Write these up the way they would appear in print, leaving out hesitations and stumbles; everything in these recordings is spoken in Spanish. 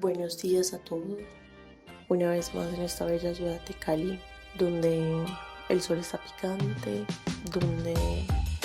Buenos días a todos, una vez más en esta bella ciudad de Cali, donde el sol está picante, donde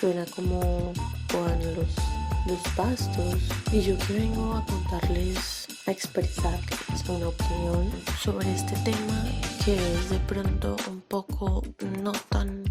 suena como juegan los pastos. Y yo que vengo a contarles, a expresarles una opinión sobre este tema que es de pronto un poco no tan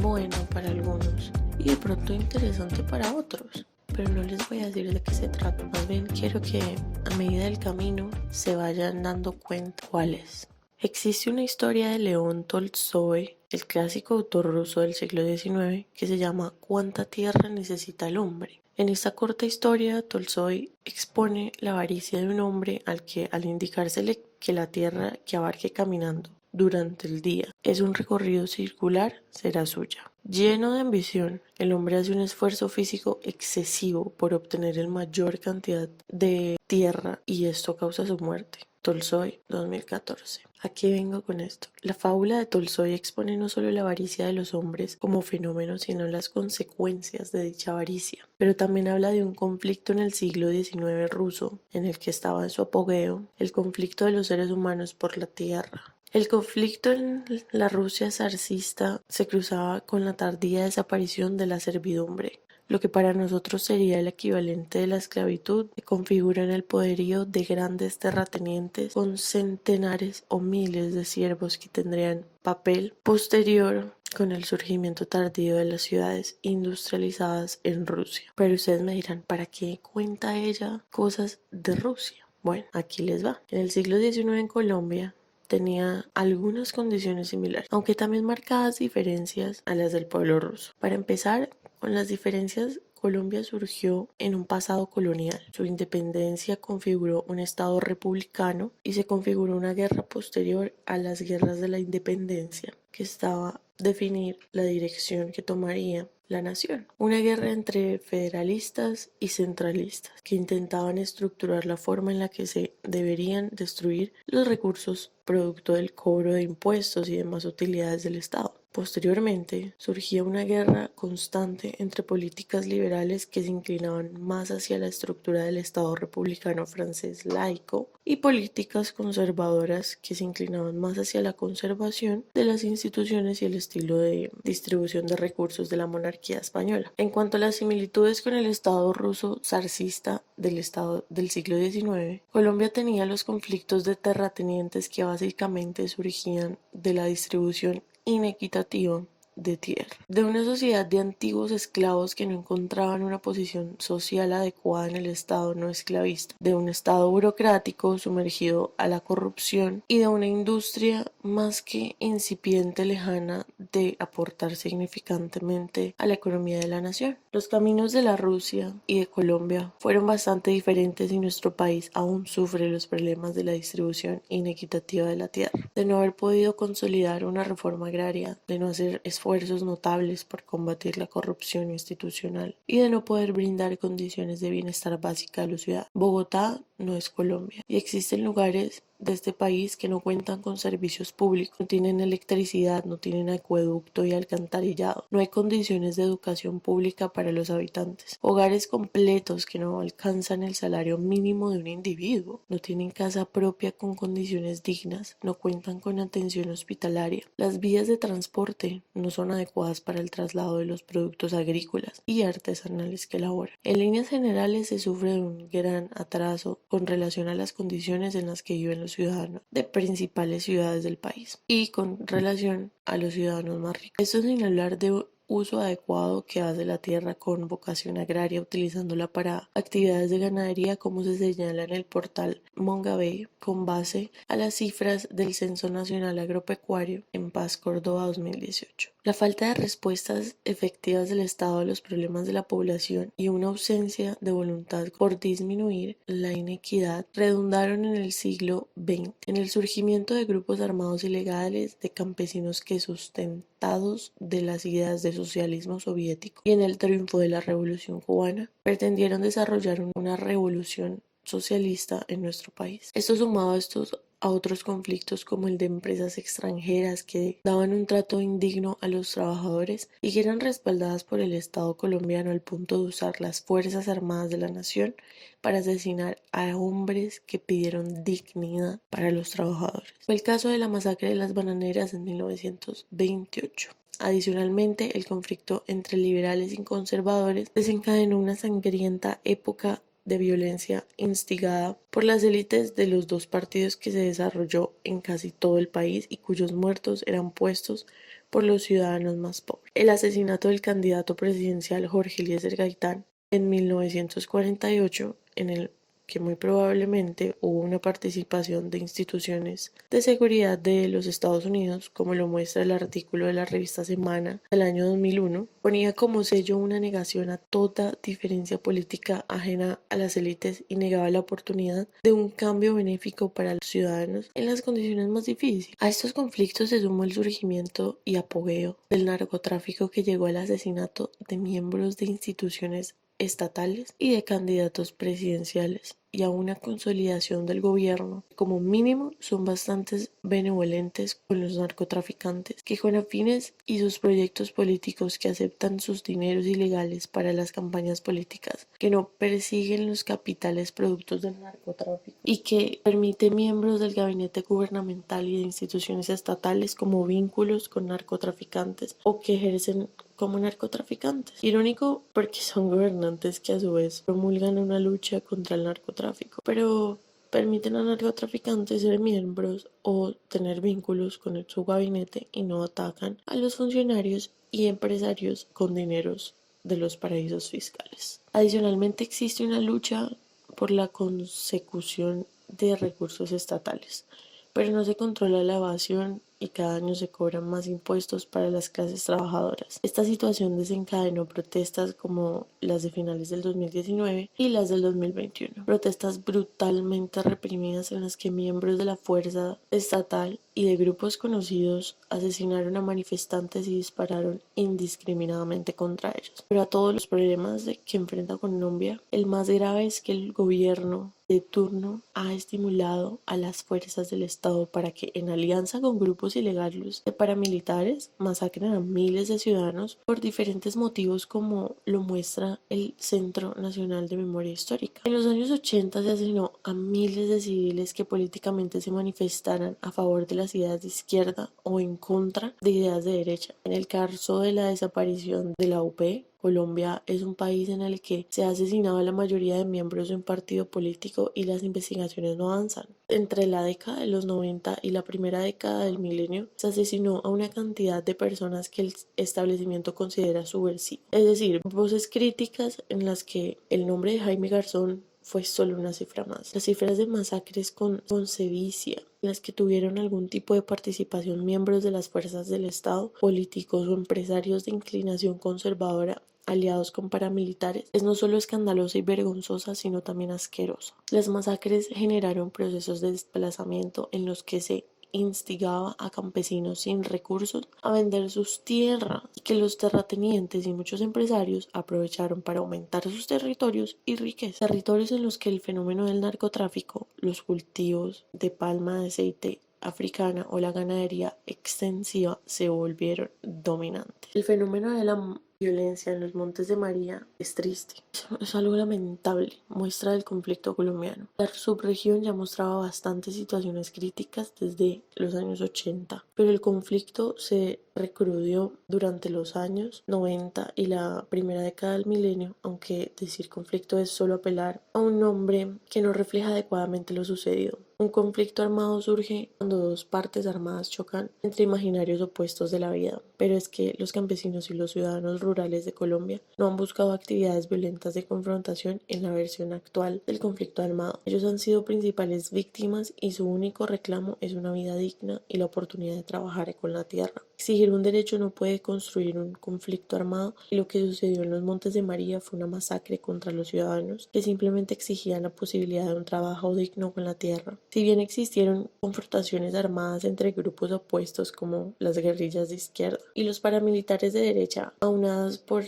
bueno para algunos y de pronto interesante para otros. Pero no les voy a decir de qué se trata. Más bien quiero que a medida del camino se vayan dando cuenta cuál es. Existe una historia de León Tolstói, el clásico autor ruso del siglo XIX, que se llama ¿Cuánta tierra necesita el hombre? En esta corta historia, Tolstói expone la avaricia de un hombre al que, al indicársele que la tierra que abarque caminando durante el día es un recorrido circular, será suya. Lleno de ambición, el hombre hace un esfuerzo físico excesivo por obtener la mayor cantidad de tierra y esto causa su muerte. Tolstói, 2014. ¿A qué vengo con esto? La fábula de Tolstói expone no solo la avaricia de los hombres como fenómeno, sino las consecuencias de dicha avaricia. Pero también habla de un conflicto en el siglo XIX ruso, en el que estaba en su apogeo, el conflicto de los seres humanos por la tierra. El conflicto en la Rusia zarista se cruzaba con la tardía desaparición de la servidumbre. Lo que para nosotros sería el equivalente de la esclavitud se configura en el poderío de grandes terratenientes con centenares o miles de siervos que tendrían papel posterior con el surgimiento tardío de las ciudades industrializadas en Rusia. Pero ustedes me dirán, ¿para qué cuenta ella cosas de Rusia? Bueno, aquí les va. En el siglo XIX en Colombia tenía algunas condiciones similares, aunque también marcadas diferencias a las del pueblo ruso. Para empezar, con las diferencias, Colombia surgió en un pasado colonial. Su independencia configuró un estado republicano y se configuró una guerra posterior a las guerras de la independencia, que estaba a definir la dirección que tomaría la nación. Una guerra entre federalistas y centralistas que intentaban estructurar la forma en la que se deberían destruir los recursos producto del cobro de impuestos y demás utilidades del Estado. Posteriormente, surgía una guerra constante entre políticas liberales que se inclinaban más hacia la estructura del Estado republicano francés laico y políticas conservadoras que se inclinaban más hacia la conservación de las instituciones y el estilo de distribución de recursos de la monarquía española. En cuanto a las similitudes con el Estado ruso zarcista del Estado del siglo XIX, Colombia tenía los conflictos de terratenientes que básicamente surgían de la distribución inequitativa de tierra, de una sociedad de antiguos esclavos que no encontraban una posición social adecuada en el Estado no esclavista, de un Estado burocrático sumergido a la corrupción y de una industria más que incipiente lejana de aportar significantemente a la economía de la nación. Los caminos de la Rusia y de Colombia fueron bastante diferentes y nuestro país aún sufre los problemas de la distribución inequitativa de la tierra, de no haber podido consolidar una reforma agraria, de no hacer esfuerzos notables por combatir la corrupción institucional y de no poder brindar condiciones de bienestar básica a la ciudad. Bogotá no es Colombia y existen lugares de este país que no cuentan con servicios públicos, no tienen electricidad, no tienen acueducto y alcantarillado, no hay condiciones de educación pública para los habitantes, hogares completos que no alcanzan el salario mínimo de un individuo, no tienen casa propia con condiciones dignas, no cuentan con atención hospitalaria, las vías de transporte no son adecuadas para el traslado de los productos agrícolas y artesanales que elaboran. En líneas generales se sufre de un gran atraso con relación a las condiciones en las que viven los ciudadanos de principales ciudades del país y con relación a los ciudadanos más ricos. Esto sin hablar de uso adecuado que hace la tierra con vocación agraria utilizándola para actividades de ganadería como se señala en el portal Mongabay con base a las cifras del Censo Nacional Agropecuario en Paz Córdoba 2018. La falta de respuestas efectivas del Estado a los problemas de la población y una ausencia de voluntad por disminuir la inequidad redundaron en el siglo XX en el surgimiento de grupos armados ilegales de campesinos que sustentados de las ideas de socialismo soviético y en el triunfo de la Revolución cubana pretendieron desarrollar una revolución socialista en nuestro país. Esto sumado a estos a otros conflictos como el de empresas extranjeras que daban un trato indigno a los trabajadores y que eran respaldadas por el Estado colombiano al punto de usar las Fuerzas Armadas de la nación para asesinar a hombres que pidieron dignidad para los trabajadores. Fue el caso de la masacre de las bananeras en 1928. Adicionalmente, el conflicto entre liberales y conservadores desencadenó una sangrienta época de violencia instigada por las élites de los dos partidos que se desarrolló en casi todo el país y cuyos muertos eran puestos por los ciudadanos más pobres. El asesinato del candidato presidencial Jorge Eliezer Gaitán en 1948, en el que muy probablemente hubo una participación de instituciones de seguridad de los Estados Unidos, como lo muestra el artículo de la revista Semana del año 2001, ponía como sello una negación a toda diferencia política ajena a las élites y negaba la oportunidad de un cambio benéfico para los ciudadanos en las condiciones más difíciles. A estos conflictos se sumó el surgimiento y apogeo del narcotráfico que llegó al asesinato de miembros de instituciones estatales y de candidatos presidenciales y a una consolidación del gobierno que como mínimo son bastante benevolentes con los narcotraficantes que con afines y sus proyectos políticos que aceptan sus dineros ilegales para las campañas políticas, que no persiguen los capitales productos del narcotráfico y que permite miembros del gabinete gubernamental y de instituciones estatales como vínculos con narcotraficantes o que ejercen como narcotraficantes. Irónico porque son gobernantes que a su vez promulgan una lucha contra el narcotráfico, pero permiten a narcotraficantes ser miembros o tener vínculos con su gabinete y no atacan a los funcionarios y empresarios con dineros de los paraísos fiscales. Adicionalmente existe una lucha por la consecución de recursos estatales, pero no se controla la evasión y cada año se cobran más impuestos para las clases trabajadoras. Esta situación desencadenó protestas como las de finales del 2019 y las del 2021. Protestas brutalmente reprimidas en las que miembros de la fuerza estatal y de grupos conocidos asesinaron a manifestantes y dispararon indiscriminadamente contra ellos. Pero a todos los problemas que enfrenta Colombia, el más grave es que el gobierno de turno ha estimulado a las fuerzas del Estado para que, en alianza con grupos ilegales de paramilitares, masacren a miles de ciudadanos por diferentes motivos, como lo muestra el Centro Nacional de Memoria Histórica. En los años 80 se asesinó a miles de civiles que políticamente se manifestaran a favor de las ideas de izquierda o en contra de ideas de derecha. En el caso de la desaparición de la UP, Colombia es un país en el que se ha asesinado a la mayoría de miembros de un partido político y las investigaciones no avanzan. Entre la década de los 90 y la primera década del milenio se asesinó a una cantidad de personas que el establecimiento considera subversivo. Es decir, voces críticas en las que el nombre de Jaime Garzón fue solo una cifra más. Las cifras de masacres con sevicia, en las que tuvieron algún tipo de participación miembros de las fuerzas del Estado, políticos o empresarios de inclinación conservadora, aliados con paramilitares, es no solo escandalosa y vergonzosa, sino también asquerosa. Las masacres generaron procesos de desplazamiento en los que se instigaba a campesinos sin recursos a vender sus tierras y que los terratenientes y muchos empresarios aprovecharon para aumentar sus territorios y riquezas. Territorios en los que el fenómeno del narcotráfico, los cultivos de palma de aceite africana o la ganadería extensiva se volvieron dominantes. El fenómeno de la violencia en los Montes de María es triste, es algo lamentable, muestra del conflicto colombiano. La subregión ya mostraba bastantes situaciones críticas desde los años 80, pero el conflicto se recrudeció durante los años 90 y la primera década del milenio, aunque decir conflicto es solo apelar a un nombre que no refleja adecuadamente lo sucedido. Un conflicto armado surge cuando dos partes armadas chocan entre imaginarios opuestos de la vida, pero es que los campesinos y los ciudadanos rurales de Colombia no han buscado actividades violentas de confrontación en la versión actual del conflicto armado. Ellos han sido principales víctimas y su único reclamo es una vida digna y la oportunidad de trabajar con la tierra. Exigir un derecho no puede construir un conflicto armado, y lo que sucedió en los Montes de María fue una masacre contra los ciudadanos que simplemente exigían la posibilidad de un trabajo digno con la tierra. Si bien existieron confrontaciones armadas entre grupos opuestos como las guerrillas de izquierda y los paramilitares de derecha, aunadas por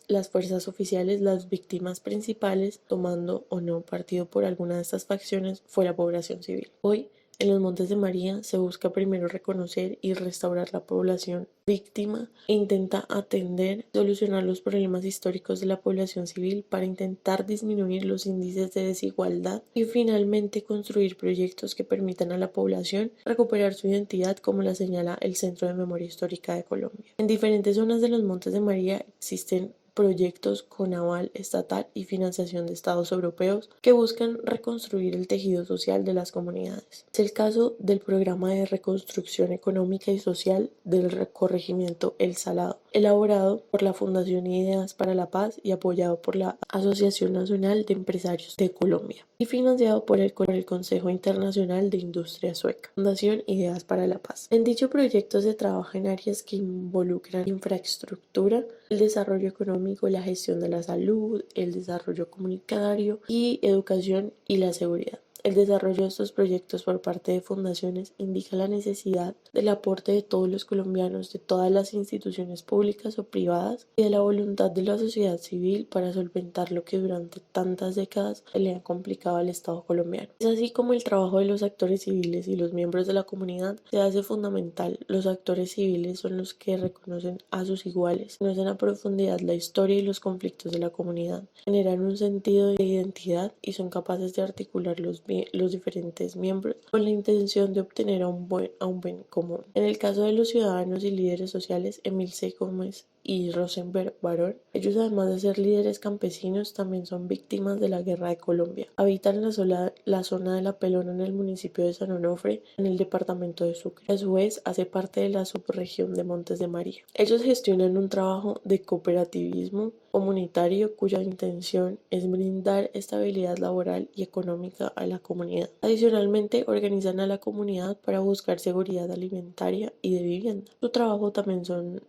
las fuerzas oficiales, las víctimas principales, tomando o no partido por alguna de estas facciones, fue la población civil. Hoy, En los Montes de María se busca primero reconocer y restaurar la población víctima e intenta atender y solucionar los problemas históricos de la población civil para intentar disminuir los índices de desigualdad y finalmente construir proyectos que permitan a la población recuperar su identidad, como la señala el Centro de Memoria Histórica de Colombia. En diferentes zonas de los Montes de María existen proyectos con aval estatal y financiación de estados europeos que buscan reconstruir el tejido social de las comunidades. Es el caso del Programa de Reconstrucción Económica y Social del Corregimiento El Salado, elaborado por la Fundación Ideas para la Paz y apoyado por la Asociación Nacional de Empresarios de Colombia y financiado por el Consejo Internacional de Industria Sueca, Fundación Ideas para la Paz. En dicho proyecto se trabaja en áreas que involucran infraestructura, el desarrollo económico, la gestión de la salud, el desarrollo comunitario y educación y la seguridad. El desarrollo de estos proyectos por parte de fundaciones indica la necesidad del aporte de todos los colombianos, de todas las instituciones públicas o privadas y de la voluntad de la sociedad civil para solventar lo que durante tantas décadas se le ha complicado al Estado colombiano. Es así como el trabajo de los actores civiles y los miembros de la comunidad se hace fundamental. Los actores civiles son los que reconocen a sus iguales, conocen a profundidad la historia y los conflictos de la comunidad, generan un sentido de identidad y son capaces de articular los diferentes miembros con la intención de obtener a un buen común. En el caso de los ciudadanos y líderes sociales, Emil C. Gómez y Rosenberg Barón, ellos además de ser líderes campesinos también son víctimas de la Guerra de Colombia. Habitan la zona de La Pelona en el municipio de San Onofre, en el departamento de Sucre. A su vez, hace parte de la subregión de Montes de María. Ellos gestionan un trabajo de cooperativismo comunitario cuya intención es brindar estabilidad laboral y económica a la comunidad. Adicionalmente, organizan a la comunidad para buscar seguridad alimentaria y de vivienda. Su trabajo también son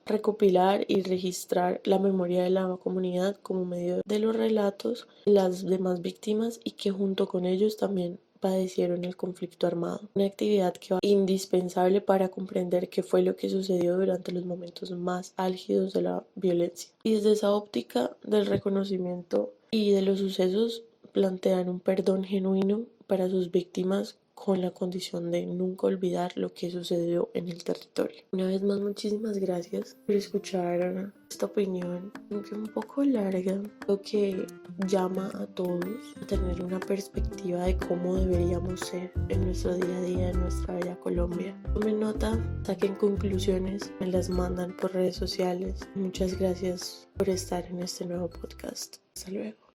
recopilar y registrar la memoria de la comunidad como medio de los relatos de las demás víctimas y que junto con ellos también padecieron el conflicto armado, una actividad que va indispensable para comprender qué fue lo que sucedió durante los momentos más álgidos de la violencia. Y desde esa óptica del reconocimiento y de los sucesos plantean un perdón genuino para sus víctimas con la condición de nunca olvidar lo que sucedió en el territorio. Una vez más, muchísimas gracias por escuchar esta opinión, aunque un poco larga, creo que llama a todos a tener una perspectiva de cómo deberíamos ser en nuestro día a día, en nuestra bella Colombia. Tomen nota, saquen conclusiones, me las mandan por redes sociales. Muchas gracias por estar en este nuevo podcast. Hasta luego.